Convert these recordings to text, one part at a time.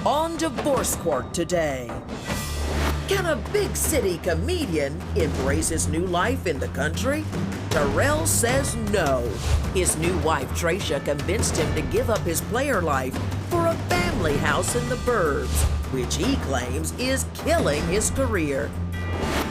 on Divorce Court today. Can a big city comedian embrace his new life in the country? Terrell says no. His new wife, Trasha, convinced him to give up his player life for a family house in the burbs, which he claims is killing his career.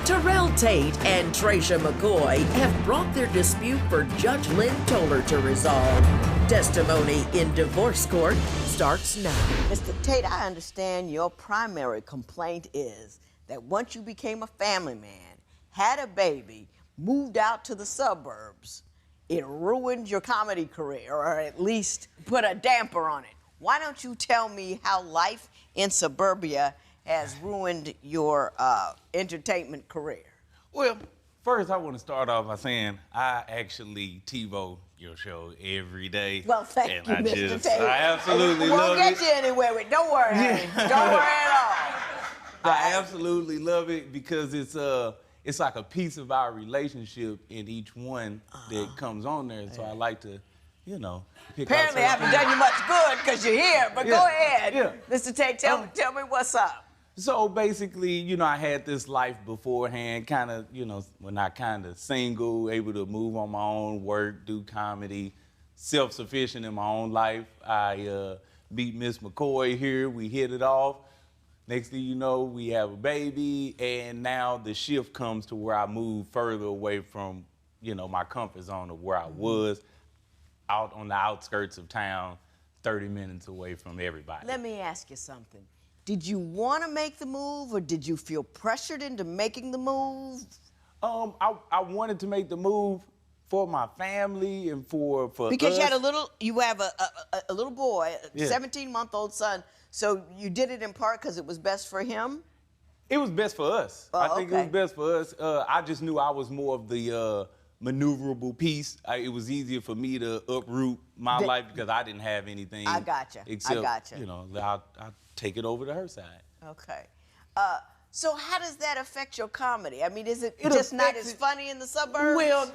Terrell Tate and Trasha McCoy have brought their dispute for Judge Lynn Toler to resolve. Testimony in divorce court starts now. Mr. Tate, I understand your primary complaint is that once you became a family man, had a baby, moved out to the suburbs, it ruined your comedy career, or at least put a damper on it. Why don't you tell me how life in suburbia has ruined your entertainment career? Well, first I want to start off by saying I actually TiVo your show every day. Well, thank you, Mr. Tate. I absolutely love it. Won't get you anywhere with. Don't worry, honey. Don't worry at all. I absolutely love it because it's like a piece of our relationship in each one that comes on there. So I like to, you know, pick Apparently I haven't done you much good because you're here, but go ahead. Yeah. Mr. Tate, tell me what's up. So basically, you know, I had this life beforehand, kind of, you know, when I kind of single, able to move on my own, work, do comedy, self-sufficient in my own life. I beat Miss McCoy here, we hit it off. Next thing you know, we have a baby, and now the shift comes to where I move further away from, you know, my comfort zone of where I was, out on the outskirts of town, 30 minutes away from everybody. Let me ask you something. Did you want to make the move, or did you feel pressured into making the move? I wanted to make the move for my family and for because us. you have a little boy, a 17-month-old son. So you did it in part because it was best for him? It was best for us. I think it was best for us. I just knew I was more of the maneuverable piece. It was easier for me to uproot my life because I didn't have anything. I gotcha. Except, you know, I'll take it over to her side. Okay. So how does that affect your comedy? I mean, is it just not as funny in the suburbs? Well,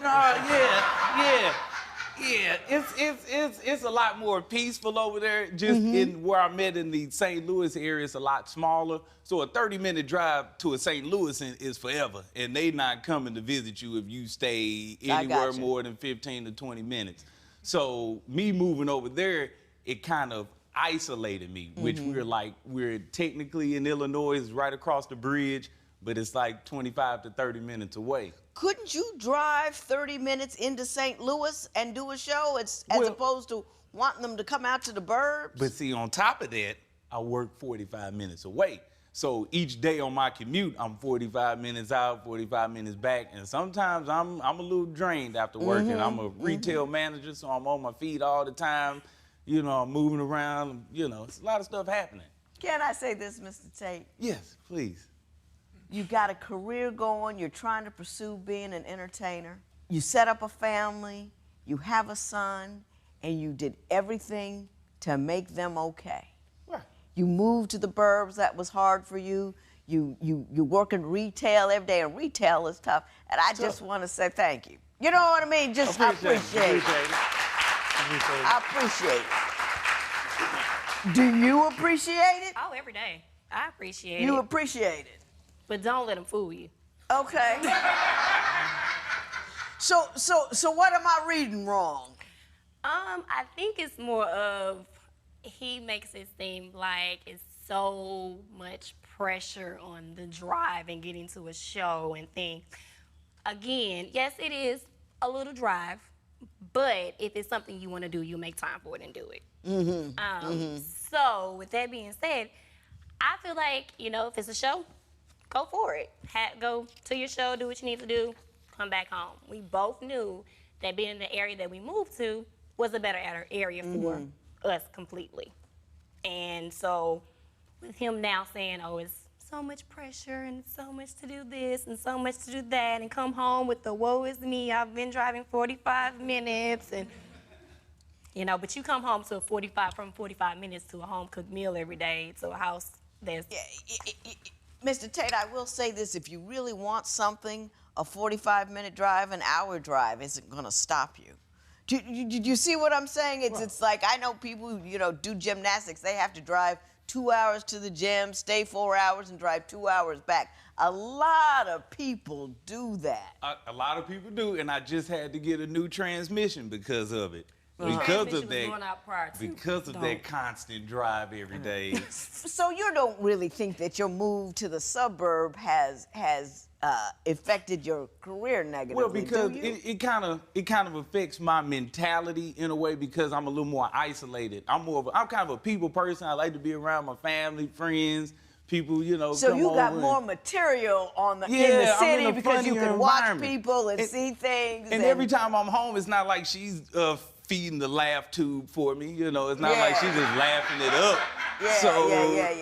yeah. It's a lot more peaceful over there. Just in where I'm at in the St. Louis area, it's a lot smaller. So a 30-minute drive to a St. Louis is forever, and they not coming to visit you if you stay anywhere more than 15 to 20 minutes. So me moving over there, it kind of isolated me, which we're technically in Illinois, it's right across the bridge, but it's like 25 to 30 minutes away. Couldn't you drive 30 minutes into St. Louis and do a show as opposed to wanting them to come out to the burbs? But see, on top of that, I work 45 minutes away. So each day on my commute, I'm 45 minutes out, 45 minutes back, and sometimes I'm a little drained after working. I'm a retail manager, so I'm on my feet all the time. You know, I'm moving around, you know, it's a lot of stuff happening. Can I say this, Mr. Tate? Yes, please. You got a career going, you're trying to pursue being an entertainer. You set up a family, you have a son, and you did everything to make them okay. Right. You moved to the burbs, that was hard for you. You work in retail every day, and retail is tough. And I just want to say thank you. You know what I mean? Just I appreciate it. I appreciate it. Do you appreciate it? Oh, every day. I appreciate it. You appreciate it. But don't let them fool you. Okay. So what am I reading wrong? I think it's more of he makes it seem like it's so much pressure on the drive and getting to a show and things. Again, yes, it is a little drive, but if it's something you want to do, you make time for it and do it. So with that being said, I feel like, you know, if it's a show, go for it. Go to your show, do what you need to do, come back home. We both knew that being in the area that we moved to was a better area for us completely. And so with him now saying, oh, it's so much pressure and so much to do this and so much to do that, and come home with the woe is me, I've been driving 45 minutes, and you know, but you come home to from 45 minutes to a home-cooked meal every day, to a house that's... Mr. Tate, I will say this, if you really want something, a 45-minute drive, an hour drive isn't gonna stop you. Do you see what I'm saying? It's like, I know people who, you know, do gymnastics, they have to drive 2 hours to the gym, stay 4 hours, and drive 2 hours back. A lot of people do that. A lot of people do, and I just had to get a new transmission because of it. Because of that constant drive every day. So you don't really think that your move to the suburb has affected your career negatively? Well, because it kind of affects my mentality in a way because I'm a little more isolated. I'm kind of a people person. I like to be around my family, friends, people, you know. So you got more material in the city because you can watch people and see things. And every time I'm home, it's not like she's feeding the laugh tube for me, you know. It's not like she's just laughing it up.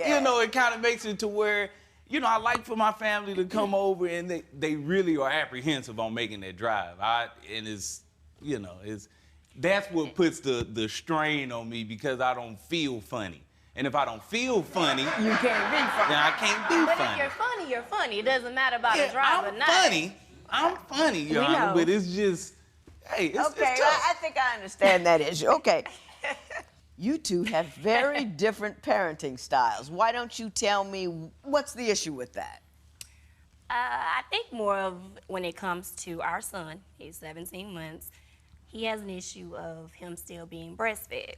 You know, it kind of makes it to where, you know, I like for my family to come over and they really are apprehensive on making that drive. And it's, you know, that's what puts the strain on me because I don't feel funny. And if I don't feel funny, you can't be funny. Then I can't be funny. But if you're funny, you're funny. It doesn't matter about the drive or not. I'm funny, Your Honor, but it's just, hey, it's tough. I think I understand that issue. Okay. You two have very different parenting styles. Why don't you tell me what's the issue with that? I think more of when it comes to our son, he's 17 months, he has an issue of him still being breastfed.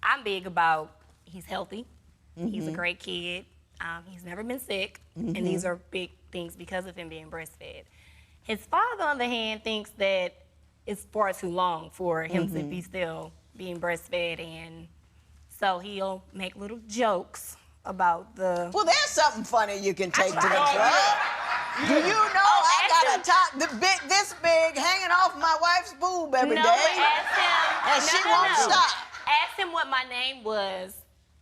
I'm big about he's healthy, he's a great kid, he's never been sick, and these are big things because of him being breastfed. His father, on the other hand, thinks that it's far too long for him to be still being breastfed, and so he'll make little jokes about the... Well, there's something funny you can take to the club. Do you know I got a top this big hanging off my wife's boob every day? Ask him, and she won't stop. Ask him what my name was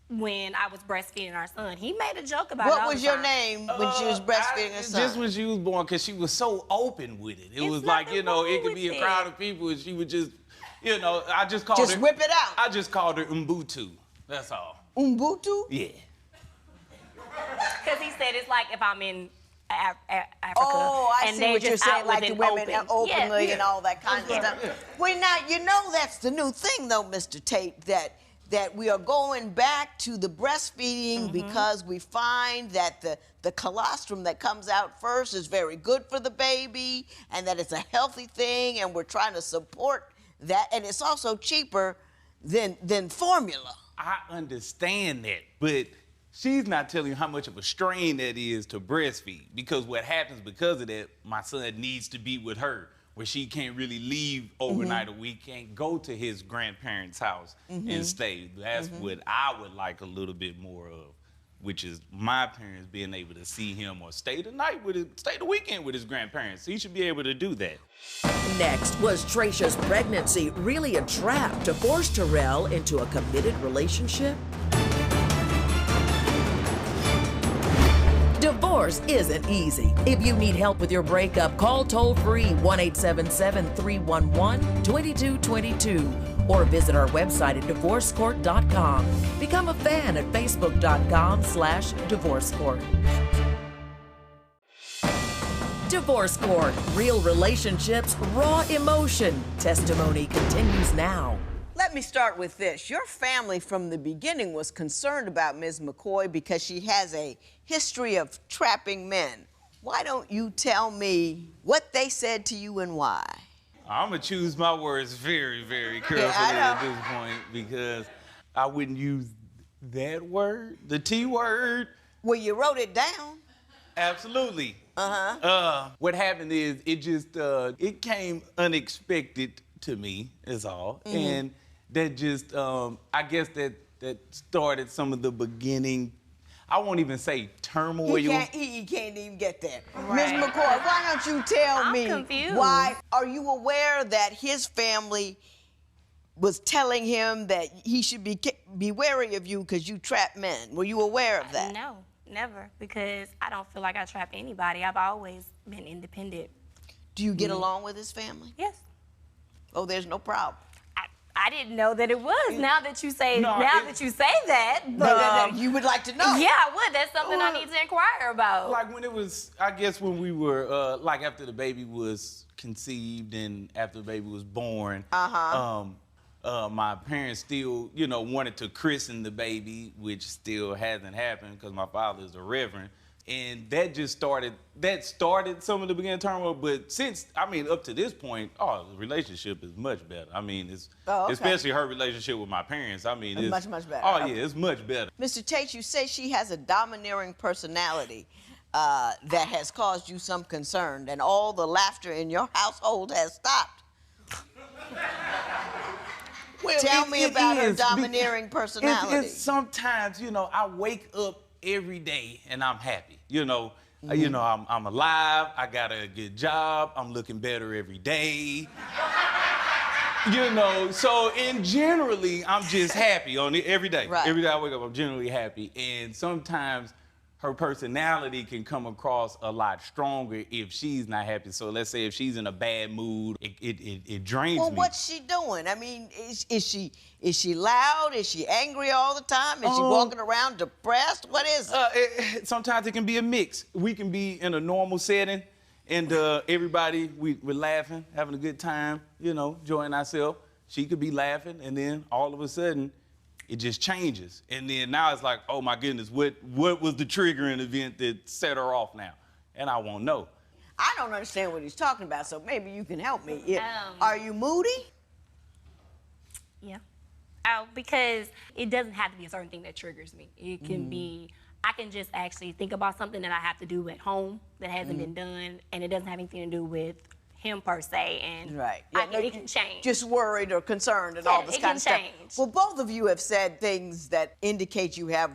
when I was breastfeeding our son. He made a joke about it. What was your name when she was breastfeeding her son? Just when she was born, because she was so open with it. It was like, you know, it could be a crowd of people and she would just, you know, I just called her... Just whip it out. I just called her Umbutu. That's all. Umbutu? Yeah. Because he said it's like if I'm in Africa. Oh, I and see what you're saying, like the women openly and all that kind of stuff. Yeah. Well, now, you know that's the new thing, though, Mr. Tate, that we are going back to the breastfeeding because we find that the colostrum that comes out first is very good for the baby and that it's a healthy thing, and we're trying to support that, and it's also cheaper than formula. I understand that, but she's not telling you how much of a strain that is to breastfeed, because what happens because of that, my son needs to be with her, where she can't really leave overnight, or we can't go to his grandparents' house and stay. That's what I would like a little bit more of, which is my parents being able to see him or stay the weekend with his grandparents. He should be able to do that. Next, was Trasha's pregnancy really a trap to force Terrell into a committed relationship? Divorce isn't easy. If you need help with your breakup, call toll-free 1-877-311-2222 or visit our website at divorcecourt.com. Become a fan at facebook.com/divorcecourt. Divorce Court, real relationships, raw emotion. Testimony continues now. Let me start with this. Your family from the beginning was concerned about Ms. McCoy because she has a history of trapping men. Why don't you tell me what they said to you and why? I'm going to choose my words very, very carefully at this point, because I wouldn't use that word, the T word. Well, you wrote it down. Absolutely. What happened is it came unexpected to me, is all. And that just, I guess that started some of the beginning, I won't even say turmoil. He can't even get there. Ms. McCoy, why don't you tell me confused. Why are you aware that his family was telling him that he should be wary of you because you trap men? Were you aware of that? No, never, because I don't feel like I trap anybody. I've always been independent. Do you get along with his family? Yes. Oh, there's no problem. I didn't know that it was. Now that you say that, you would like to know. Yeah, I would. That's something I need to inquire about. Like when it was, I guess when we were, like after the baby was conceived and after the baby was born, My parents still, you know, wanted to christen the baby, which still hasn't happened because my father is a reverend. And that started some of the beginning turmoil. But since, I mean, up to this point, the relationship is much better. I mean, especially her relationship with my parents. I mean, it's much better. Oh, yeah, it's much better. Mr. Tate, you say she has a domineering personality that has caused you some concern, and all the laughter in your household has stopped. Well, Tell me about her domineering personality. It's sometimes, you know, I wake up every day and I'm happy. You know, I'm alive. I got a good job. I'm looking better every day. You know, so generally, I'm just happy on it every day. Right. Every day I wake up, I'm generally happy. And sometimes her personality can come across a lot stronger if she's not happy. So let's say if she's in a bad mood, it drains me. Well, what's she doing? I mean, is she loud? Is she angry all the time? Is she walking around depressed? What is it? Sometimes it can be a mix. We can be in a normal setting and everybody, we're laughing, having a good time, you know, enjoying ourselves. She could be laughing and then all of a sudden, it just changes. And then now it's like, oh my goodness, what was the triggering event that set her off now? And I won't know. I don't understand what he's talking about, so maybe you can help me. Are you moody? Yeah. Because it doesn't have to be a certain thing that triggers me. It can be, I can just actually think about something that I have to do at home that hasn't been done, and it doesn't have anything to do with him per se, and right. it can change. Just worried or concerned and all this kind of stuff. Change. Well, both of you have said things that indicate you have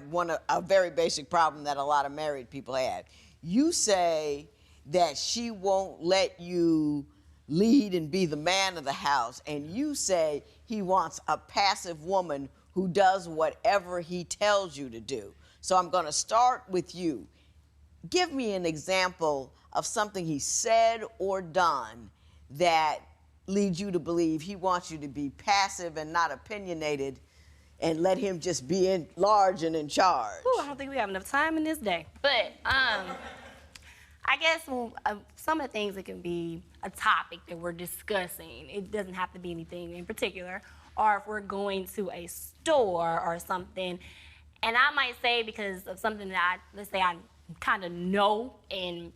a very basic problem that a lot of married people have. You say that she won't let you lead and be the man of the house, and you say he wants a passive woman who does whatever he tells you to do. So I'm going to start with you. Give me an example of something he said or done that leads you to believe he wants you to be passive and not opinionated and let him just be in large and in charge. Ooh, I don't think we have enough time in this day. But I guess some of the things that can be a topic that we're discussing, it doesn't have to be anything in particular, or if we're going to a store or something, and I might say because of something that let's say I kind of know and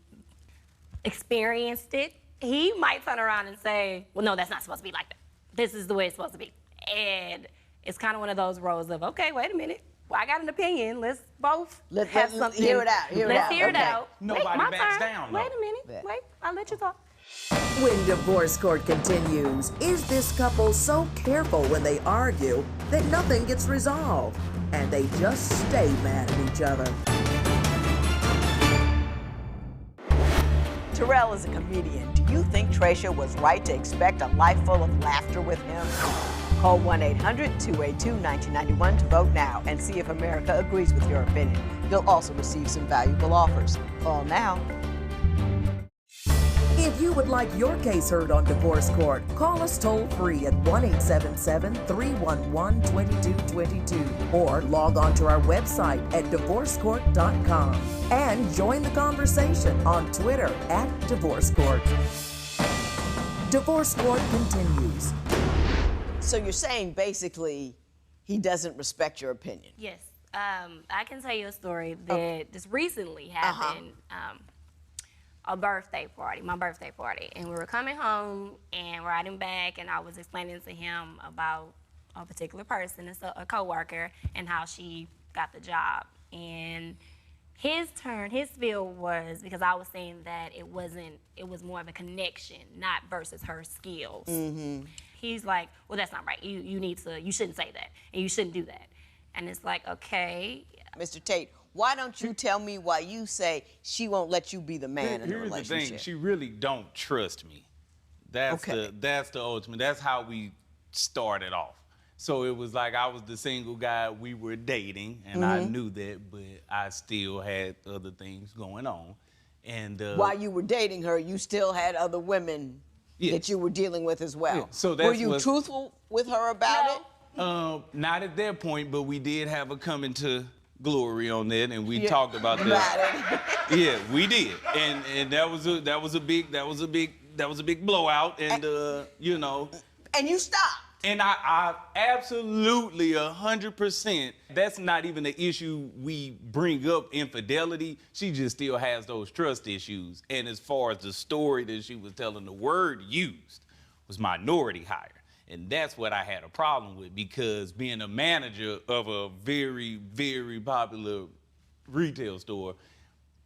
experienced it, he might turn around and say, well, no, that's not supposed to be like that. This is the way it's supposed to be. And it's kind of one of those roles of, okay, wait a minute. Well, I got an opinion. Let's both have something. Hear it out. Let's hear it out. Nobody my backs turn. down, though. Wait a minute. Yeah. Wait, I'll let you talk. When divorce court continues, is this couple so careful when they argue that nothing gets resolved and they just stay mad at each other? Terrell is a comedian. Do you think Trasha was right to expect a life full of laughter with him? Call 1-800-282-1991 to vote now and see if America agrees with your opinion. You'll also receive some valuable offers. Call now. If you would like your case heard on divorce court, call us toll-free at 1-877-311-2222 or log on to our website at divorcecourt.com and join the conversation on Twitter at Divorce Court. Divorce Court continues. So you're saying basically he doesn't respect your opinion? Yes. I can tell you a story that just recently happened. My birthday party, and we were coming home and riding back, and I was explaining to him about a particular person, a coworker, and how she got the job. And his spiel was, because I was saying that it was more of a connection, not versus her skills. He's like, well, that's not right. You shouldn't say that, and you shouldn't do that. And it's like, okay. Mr. Tate, why don't you tell me why you say she won't let you be the man in the relationship? Here's the thing, she really don't trust me. That's the ultimate. That's how we started off. So it was like I was the single guy, we were dating, and I knew that, but I still had other things going on. And while you were dating her, you still had other women that you were dealing with as well. Yeah. So were you truthful with her about it? Not at that point, but we did have a coming to glory on that, and we talked about that. Yeah, we did, and that was a big blowout, and you know. And you stopped. And I absolutely 100%, that's not even the issue we bring up, infidelity. She just still has those trust issues. And as far as the story that she was telling, the word used was minority hire. And that's what I had a problem with, because being a manager of a very, very popular retail store,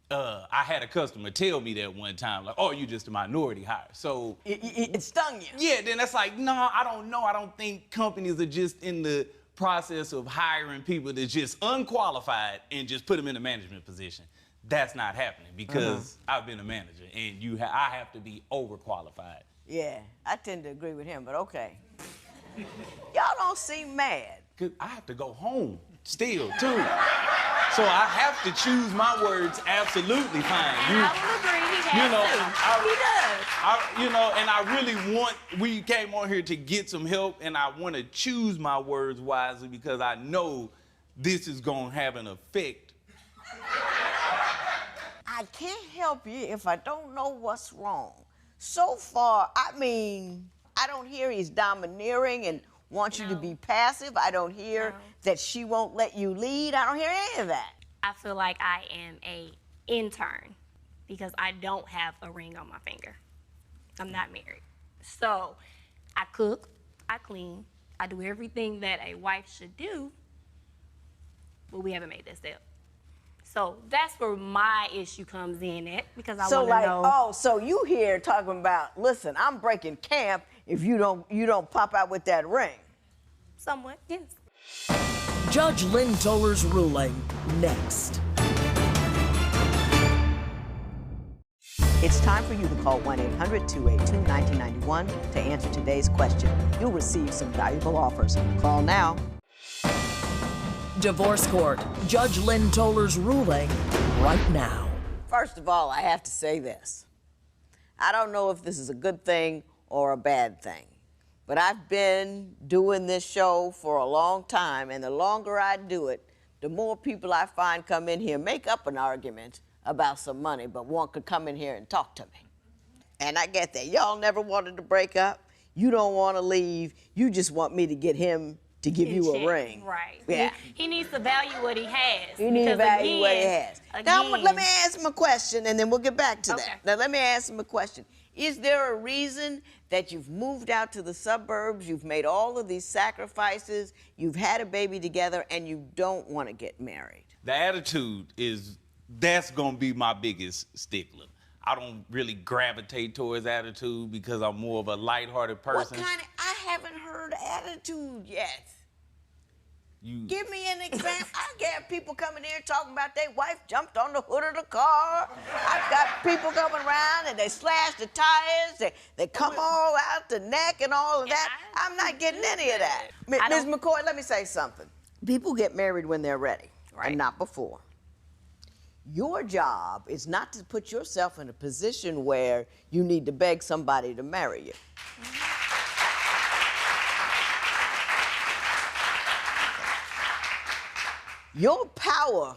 I had a customer tell me that one time, like, oh, you just a minority hire. So it stung you. Yeah, then that's like, no, I don't know. I don't think companies are just in the process of hiring people that's just unqualified and just put them in a management position. That's not happening, because I've been a manager, and I have to be overqualified. Yeah, I tend to agree with him, but okay. Y'all don't seem mad. Cause I have to go home still, too. So I have to choose my words absolutely fine. I will agree, he has to. He does. And I really we came on here to get some help, and I want to choose my words wisely, because I know this is going to have an effect. I can't help you if I don't know what's wrong. So far, I mean, I don't hear he's domineering and wants you to be passive. I don't hear that she won't let you lead. I don't hear any of that. I feel like I am a intern because I don't have a ring on my finger. I'm not married. So I cook, I clean, I do everything that a wife should do, but we haven't made that step. So that's where my issue comes in at, because I want to know. Oh, so you here talking about, listen, I'm breaking camp if you don't pop out with that ring. Somewhat, yes. Judge Lynn Toler's ruling next. It's time for you to call 1-800-282-1991 to answer today's question. You'll receive some valuable offers. Call now. Divorce Court, Judge Lynn Toler's ruling right now. First of all, I have to say this. I don't know if this is a good thing or a bad thing, but I've been doing this show for a long time, and the longer I do it, the more people I find come in here, make up an argument about some money, but one could come in here and talk to me. And I get that. Y'all never wanted to break up. You don't want to leave. You just want me to get him to give you a ring. Right. Yeah. He needs to value what he has. He needs to value what he has. Now, Again, let me ask him a question, and then we'll get back to Okay. that. Now, let me ask him a question. Is there a reason that you've moved out to the suburbs, you've made all of these sacrifices, you've had a baby together, and you don't want to get married? The attitude that's going to be my biggest stickler. I don't really gravitate towards attitude because I'm more of a lighthearted person. What kind of, I haven't heard attitude yet. Give me an example. I get people coming here talking about their wife jumped on the hood of the car. I've got people coming around and they slash the tires. They come all out the neck and all of that. I'm not getting any of that. Ms. McCoy, let me say something. People get married when they're ready, and not before. Your job is not to put yourself in a position where you need to beg somebody to marry you. Your power,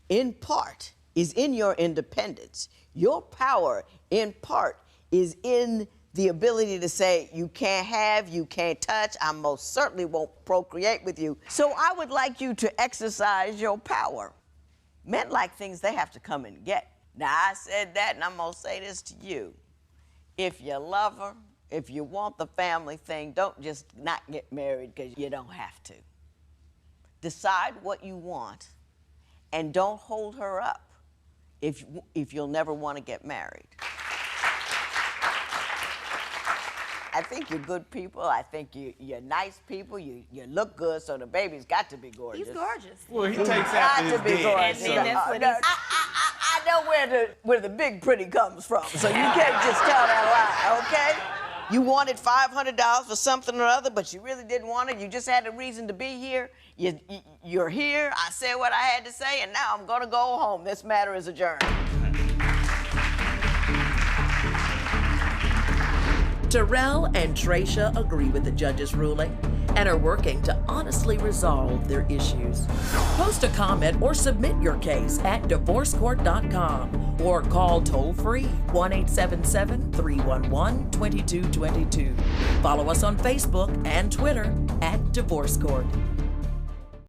in part, is in your independence. Your power, in part, is in the ability to say, you can't have, you can't touch, I most certainly won't procreate with you. So I would like you to exercise your power. Men like things they have to come and get. Now, I said that, and I'm going to say this to you. If you love her, if you want the family thing, don't just not get married because you don't have to. Decide what you want, and don't hold her up if you'll never want to get married. I think you're good people. I think you're nice people. You look good, so the baby's got to be gorgeous. He's gorgeous. Well, he takes after his dad. And that's what he's... I know where the big pretty comes from, so you can't just tell that lie, okay? You wanted $500 for something or other, but you really didn't want it. You just had a reason to be here. You're here. I said what I had to say, and now I'm going to go home. This matter is adjourned. Terrell and Trasha agree with the judge's ruling. and are working to honestly resolve their issues. Post a comment or submit your case at divorcecourt.com or call toll-free 1-877-311-2222. Follow us on Facebook and Twitter at Divorce Court.